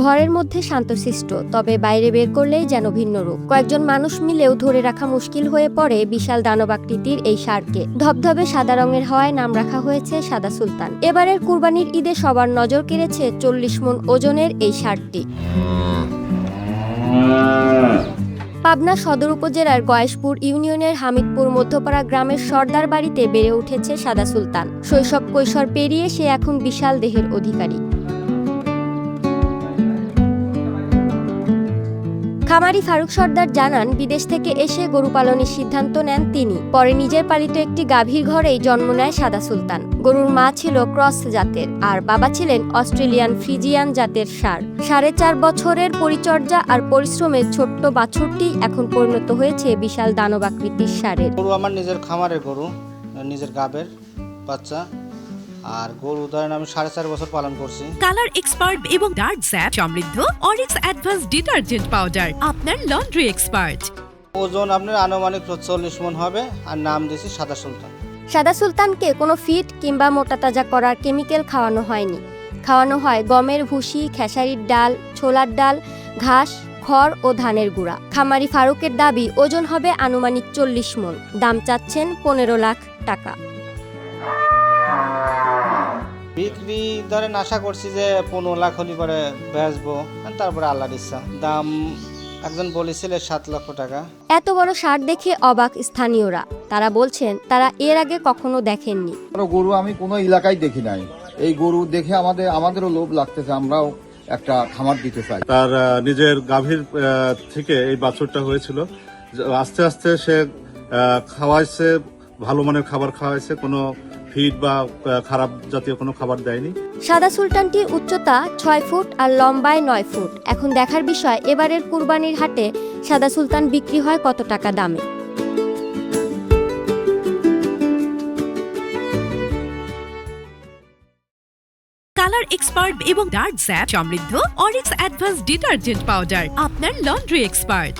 ঘরের মধ্যে শান্তশিষ্ট, তবে বাইরে বের করলেই যেন ভিন্ন রূপ। কয়েকজন মানুষ মিলেও ধরে রাখা মুশকিল হয়ে পড়ে বিশাল দানবাকৃতির এই ষাঁড়কে। ধবধবে সাদা রঙের হওয়ায় নাম রাখা হয়েছে সাদা সুলতান। এবারের কুরবানির ঈদে সবার নজর কেড়েছে 40 মণ ওজনের এই ষাঁড়টি। পাবনা সদর উপজেলার গয়েশপুর ইউনিয়নের হামিদপুর মধ্যপাড়া গ্রামের সর্দার বাড়িতে বেড়ে উঠেছে সাদা সুলতান। শৈশব কৈশোর পেরিয়ে সে এখন বিশাল দেহের অধিকারী। খামারি ফারুক সর্দার জানান, বিদেশ থেকে এসে গরু পালনের সিদ্ধান্ত নেন তিনি। পরে নিজের পালিত একটি গাভীর ঘরেই জন্ম নেয় সাদা সুলতান। গরুর মা ছিল ক্রস জাতের আর বাবা ছিলেন অস্ট্রেলিয়ান ফ্রিজিয়ান জাতের ষাঁড়। 4.5 বছরের পরিচর্যা আর পরিশ্রমের ছোট্ট বাছুরটি এখন পরিণত হয়েছে বিশাল দানবাকৃতির ষাঁড়ের। গরু আমার নিজের খামারের গরু, নিজের গাবের বাচ্চা। আর গরু ধরেন আমি 4.5 বছর পালন করছি। কালার এক্সপার্ট এবং ডার্ক স্যাপ সমৃদ্ধ অরিক্স অ্যাডভান্স ডিটারজেন্ট পাউডার আপনার লন্ড্রি এক্সপার্ট। ওজন আপনার আনুমানিক 40 মণ হবে আর নাম দিয়েছি সাদা সুলতান। সাদা সুলতানকে কোনো ফিড কিংবা মোটা তাজা করার কেমিক্যাল খাওয়ানো হয়নি। খাওয়ানো হয় গমের ভুসি, খেসারির ডাল, ছোলার ডাল, ঘাস, খড় ও ধানের গুঁড়া। খামারি ফারুকের দাবি ওজন হবে আনুমানিক 40 মণ। দাম চাচ্ছেন 15 লাখ টাকা। বিক্রি ধরেন আশা করছি যে 15 লাখ হলে পরে বেচবো, তারপরে আল্লাহর ইচ্ছা। দাম একজন বলেছিল 7 লক্ষ টাকা। এত বড় ষাঁড় দেখে অবাক স্থানীয়রা। তারা বলছেন তারা এর আগে কখনো দেখেননি। গরু আমি কোনো এলাকায় দেখি নাই। এই গরু দেখে আমাদেরও লোভ লাগতেছে, আমরাও একটা খামার দিতে চাই। তার নিজের গাভীর থেকে এই বাছুরটা হয়েছিল। আস্তে আস্তে সে খাওয়াইছে, ভালো মানের খাবার খাওয়াইছে, কোনো ফিড বা খারাপ জাতীয় কোনো খাবার দেয়নি। সাদা সুলতানটির উচ্চতা 6 ফুট আর লম্বায় 9 ফুট। এখন দেখার বিষয় এবারের কুরবানির হাটে সাদা সুলতান বিক্রি হয় কত টাকা দামে। কালার এক্সপার্ট এবং ডার্ক স্যাপ সমৃদ্ধ অরিক্স অ্যাডভান্স ডিটারজেন্ট পাউডার আপনার লন্ড্রি এক্সপার্ট।